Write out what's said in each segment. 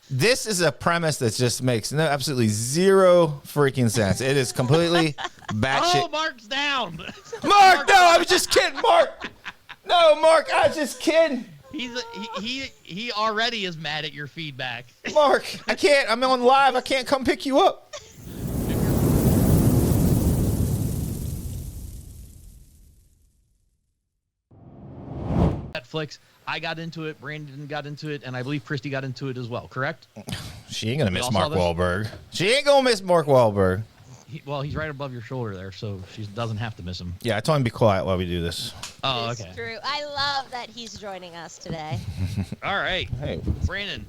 This is a premise that just makes absolutely zero freaking sense. It is completely batshit. Oh, Mark's down. Mark, no, I was just kidding, Mark. No, Mark, I was just kidding. He already is mad at your feedback. Mark, I can't. I'm on live. I can't come pick you up. Netflix. I got into it. Brandon got into it, and I believe Christy got into it as well. Correct? She ain't gonna miss Mark Wahlberg. She ain't gonna miss Mark Wahlberg. He's right above your shoulder there, so she doesn't have to miss him. Yeah, I told him to be quiet while we do this. Oh, It's okay. true. I love that he's joining us today. All right. Hey, Brandon,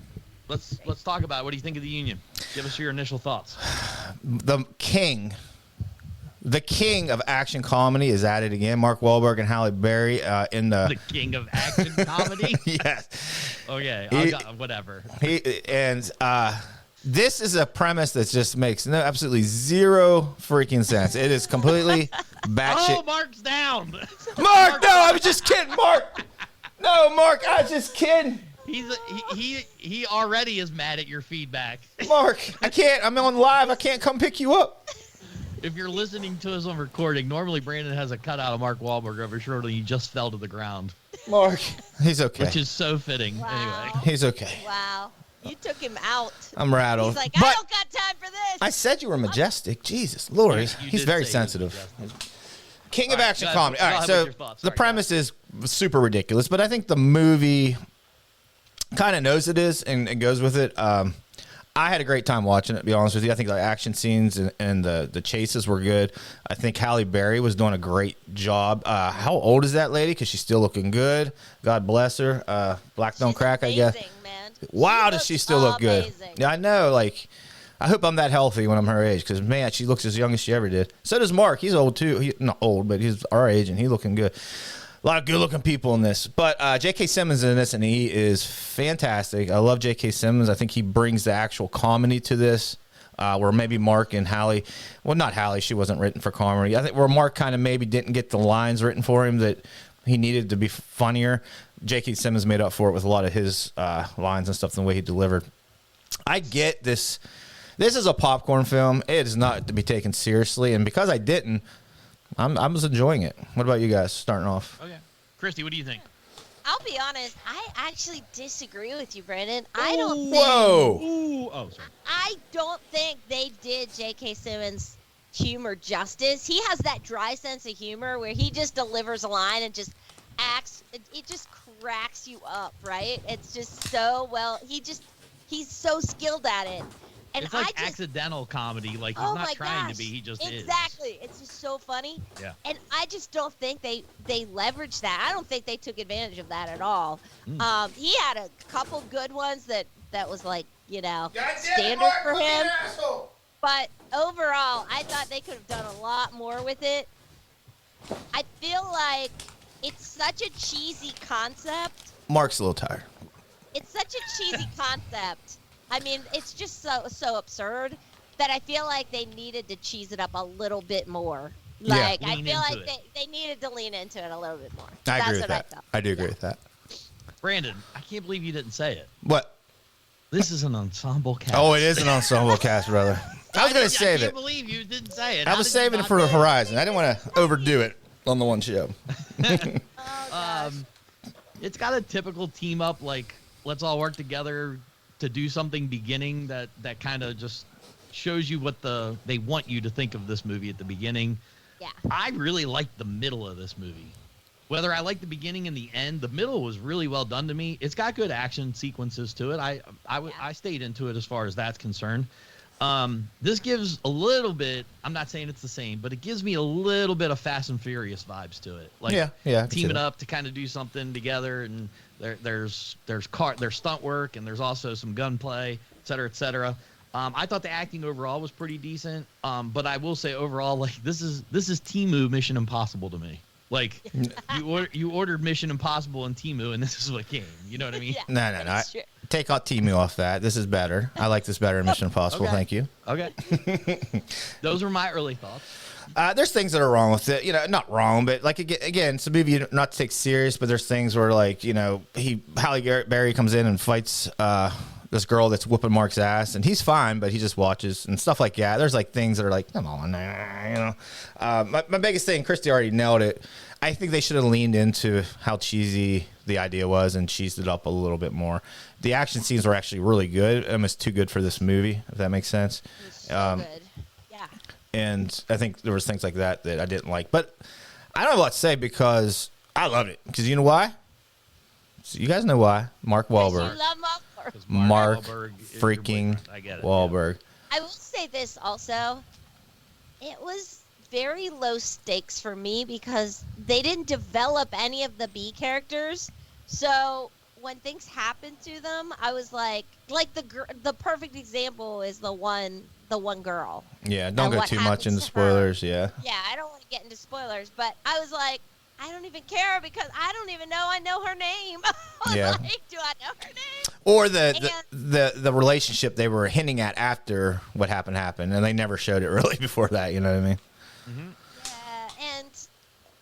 let's talk about it. What do you think of the Union? Give us your initial thoughts. the king of action comedy is at it again. Mark Wahlberg and Halle Berry in the king of action comedy. Yes. Okay. Whatever. This is a premise that just makes absolutely zero freaking sense. It is completely batshit. Oh, Mark's down. Mark, no, I was just kidding, Mark. No, Mark, I was just kidding. He already is mad at your feedback. Mark, I can't. I'm on live. I can't come pick you up. If you're listening to us on recording, normally Brandon has a cutout of Mark Wahlberg over his shoulder. He just fell to the ground. Mark, he's okay. Which is so fitting. Wow. Anyway. He's okay. Wow. You took him out. I'm rattled. He's like, But I don't got time for this. I said you were majestic. Jesus, Lord, he's very sensitive. King of action comedy. All right, so the premise is super ridiculous, but I think the movie kind of knows it is and goes with it. I had a great time watching it, to be honest with you. I think the action scenes and the chases were good. I think Halle Berry was doing a great job. How old is that lady? Because she's still looking good. God bless her. Black don't crack, I guess. Man. Wow, does she still look good? Yeah, I know. Like, I hope I'm that healthy when I'm her age because, man, she looks as young as she ever did. So does Mark. He's old, too. He's not old, but he's our age, and he's looking good. A lot of good-looking people in this. But J.K. Simmons is in this, and he is fantastic. I love J.K. Simmons. I think he brings the actual comedy to this, where maybe Mark and Halle – well, not Halle. She wasn't written for comedy. I think where Mark kind of maybe didn't get the lines written for him that he needed to be funnier. J.K. Simmons made up for it with a lot of his lines and stuff, the way he delivered. I get this. This is a popcorn film. It is not to be taken seriously, and because I didn't – I was enjoying it. What about you guys starting off? Okay. Christy, what do you think? I'll be honest. I actually disagree with you, Brandon. I don't think. Whoa. Ooh. Oh, sorry. I don't think they did J.K. Simmons' humor justice. He has that dry sense of humor where he just delivers a line and just acts. It just cracks you up, right? It's just so well. He's so skilled at it. And it's like accidental comedy. Like, he's not trying to be. He just is. Exactly. It's just so funny. Yeah. And I just don't think they leveraged that. I don't think they took advantage of that at all. He had a couple good ones that was like, standard for him. But overall, I thought they could have done a lot more with it. I feel like it's such a cheesy concept. Mark's a little tired. It's such a cheesy concept. I mean, it's just so absurd that I feel like they needed to cheese it up a little bit more. Like, I feel like they needed to lean into it a little bit more. I agree with that. I do agree with that. Brandon, I can't believe you didn't say it. What? This is an ensemble cast. Oh, it is an ensemble cast, brother. I was going to save it. I can't believe you didn't say it. I was saving it for the Horizon. I didn't want to overdo it on the one show. It's got a typical team up, like, let's all work together to do something beginning that kind of just shows you what they want you to think of this movie at the beginning. Yeah. I really liked the middle of this movie. Whether I like the beginning and the end, the middle was really well done to me. It's got good action sequences to it. I stayed into it as far as that's concerned. This gives a little bit, I'm not saying it's the same, but it gives me a little bit of Fast and Furious vibes to it. Like teaming up to kind of do something together, and there's stunt work, and there's also some gunplay, et cetera, et cetera. I thought the acting overall was pretty decent. But I will say overall, like, this is Temu Mission Impossible to me. Like, you ordered Mission Impossible in Temu, and this is what came. You know what I mean? Yeah, no. Take out Temu off that. This is better. I like this better in Mission Impossible. Okay. Thank you. Okay. Those are my early thoughts. There's things that are wrong with it. Not wrong, but like again, it's a movie not to take serious. But there's things where, like, Halle Berry comes in and fights this girl that's whooping Mark's ass, and he's fine, but he just watches and stuff like that. There's like things that are like, come on, you know. My biggest thing, Christy already nailed it. I think they should have leaned into how cheesy the idea was and cheesed it up a little bit more. The action scenes were actually really good, almost too good for this movie, if that makes sense. So good. Yeah. And I think there was things like that I didn't like, but I don't know what to say because I love it. Because you know why? So you guys know why? Mark Wahlberg. You love Wahlberg. Mark Wahlberg freaking I get it. Wahlberg. I will say this also. It was very low stakes for me because they didn't develop any of the B characters. So when things happened to them, I was like the perfect example is the one girl. Yeah, don't go too much into spoilers. Yeah. Yeah, I don't want to get into spoilers, but I was like, I don't even care because I don't even know I know her name. Yeah. Like, do I know her name? Or the relationship they were hinting at after what happened, and they never showed it really before that. You know what I mean? Mm-hmm. Yeah, and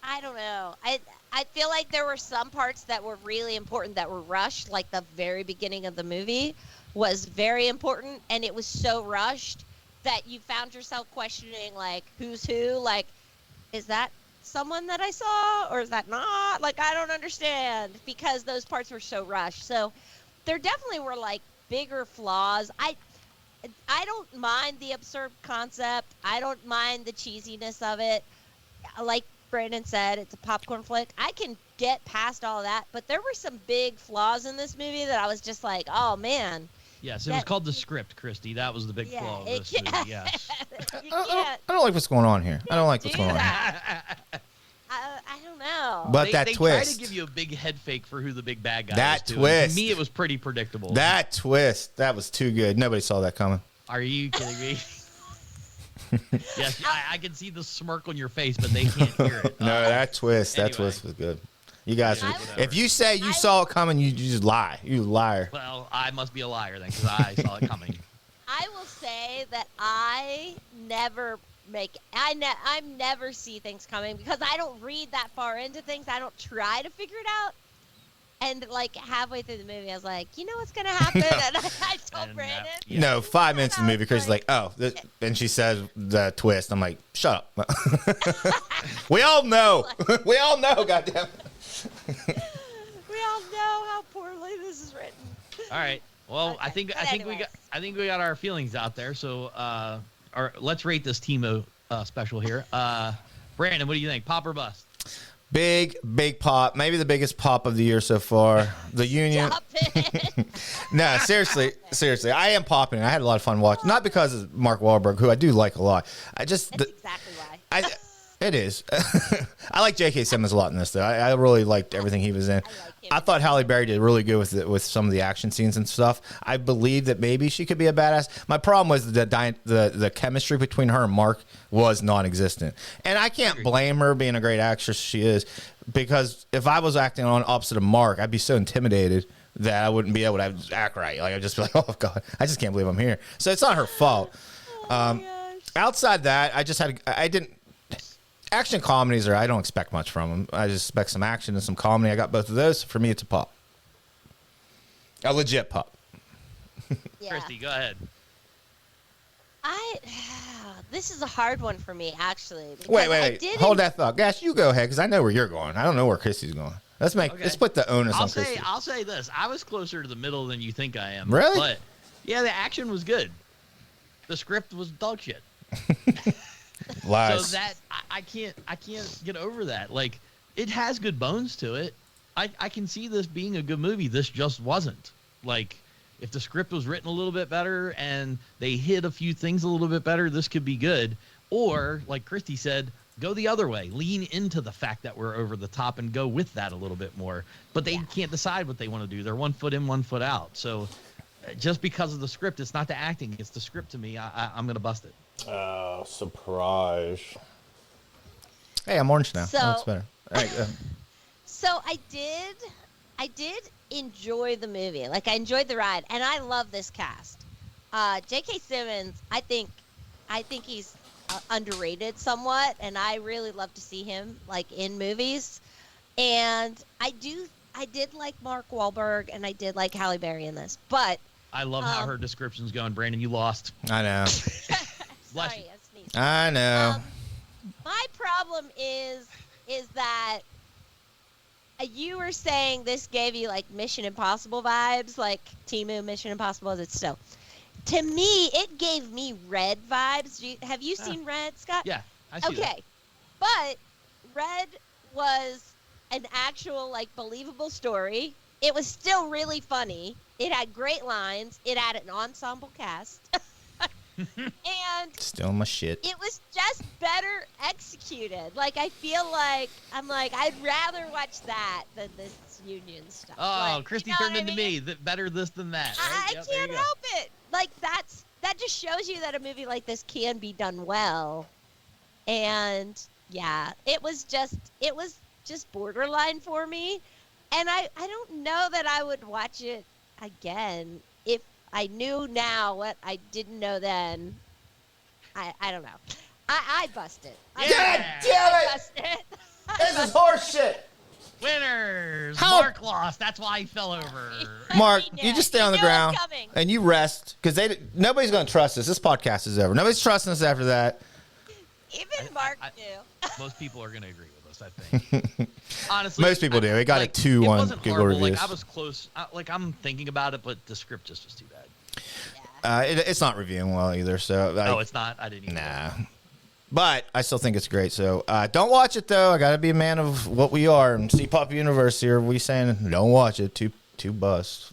I don't know. I feel like there were some parts that were really important that were rushed, like the very beginning of the movie was very important, and it was so rushed that you found yourself questioning, like, who's who? Like, is that someone that I saw or is that not? Like, I don't understand because those parts were so rushed. So there definitely were like bigger flaws. I don't mind the absurd concept. I don't mind the cheesiness of it. Like Brandon said, it's a popcorn flick. I can get past all that, but there were some big flaws in this movie that I was just like, oh man. Yes, it was called the script, Christy. That was the big flaw of this movie. Yes. I don't like what's going on here. I don't like what's going on here. I don't know. But they twist. They try to give you a big head fake for who the big bad guy that is. That twist. To me, it was pretty predictable. That twist. That was too good. Nobody saw that coming. Are you kidding me? Yes, I can see the smirk on your face, but they can't hear it. No, that twist. Anyway. That twist was good. You guys, Yeah, if you say you saw it coming, you just lie. You liar. Well, I must be a liar then, because I saw it coming. I will say that I never see things coming because I don't read that far into things. I don't try to figure it out. And like halfway through the movie, I was like, you know what's gonna happen? And I told Brandon. You know, 5 minutes in the movie, Chris's like, oh, and she says the twist. I'm like, shut up. We all know. We all know. Goddamn. We all know how poorly this is written. All right. Well, Okay, I think anyways. we got our feelings out there. So, let's rate this Timo special here. Brandon, what do you think? Pop or bust? Big pop. Maybe the biggest pop of the year so far. The Union. Stop it. No, seriously. I am popping. I had a lot of fun watching. Not because of Mark Wahlberg, who I do like a lot. That's exactly why. It is. I like J.K. Simmons a lot in this, though. I really liked everything he was in. I thought Halle Berry did really good with some of the action scenes and stuff. I believe that maybe she could be a badass. My problem was the chemistry between her and Mark was non-existent. And I can't blame her being a great actress she is, because if I was acting on opposite of Mark, I'd be so intimidated that I wouldn't be able to act right. Like, I'd just be like, oh, God, I just can't believe I'm here. So it's not her fault. Outside that, I didn't. Action comedies I don't expect much from them. I just expect some action and some comedy. I got both of those. For me, it's a pop. A legit pop. Yeah. Christy, go ahead. This is a hard one for me, actually. Wait. Hold that thought. Gosh, you go ahead, because I know where you're going. I don't know where Christy's going. Let's put the onus on Christy. I'll say this. I was closer to the middle than you think I am. Really? But, yeah, the action was good. The script was dog shit. Lies. So that I can't get over that. Like, it has good bones to it. I can see this being a good movie. This just wasn't. Like, if the script was written a little bit better and they hit a few things a little bit better, this could be good. Or, like Christy said, go the other way. Lean into the fact that we're over the top and go with that a little bit more. But they can't decide what they want to do. They're 1 foot in, 1 foot out. So just because of the script, it's not the acting. It's the script to me. I'm going to bust it. Oh, surprise. Hey, I'm orange now. So, that's better. All right, So I did enjoy the movie. Like, I enjoyed the ride, and I love this cast. J.K. Simmons, I think he's underrated somewhat, and I really love to see him like in movies. And I did like Mark Wahlberg, and I did like Halle Berry in this, but I love how her description's going. Brandon, you lost. I know. Sorry, I sneezed. I know. My problem is that you were saying this gave you like Mission Impossible vibes, like Temu Mission Impossible as it's still. To me, it gave me Red vibes. Have you seen Red, Scott? Yeah, I see that. But Red was an actual like believable story. It was still really funny. It had great lines. It had an ensemble cast. And still my shit. It was just better executed. Like I feel like I'd rather watch that than this Union stuff. Oh, like, Christy you know turned into me. Better this than that. Right? I can't help it. Like that just shows you that a movie like this can be done well. And yeah, it was just borderline for me. And I don't know that I would watch it again if I knew now what I didn't know then. I don't know. I busted. God damn it! Busted. This is horseshit. Winners. How? Mark lost. That's why he fell over. Mark, you just stay on the ground coming. and you rest because nobody's going to trust us. This podcast is over. Nobody's trusting us after that. Even Mark knew. Most people are going to agree with us, I think. Honestly, most people do. We got a 2 on Google horrible. reviews. Like I was close. I'm thinking about it, but the script just was too bad. It's not reviewing well either. So it's not. I didn't even. Nah. But I still think it's great. So don't watch it though. I got to be a man of what we are. And cPOPuniverse here. We saying don't watch it. Too bust.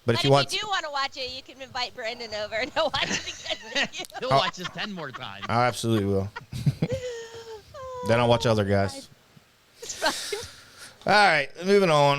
But if you do want to watch it, you can invite Brandon over and he'll watch it again with you. He'll watch this 10 more times. I absolutely will. Then I'll watch other guys. It's fine. All right, moving on.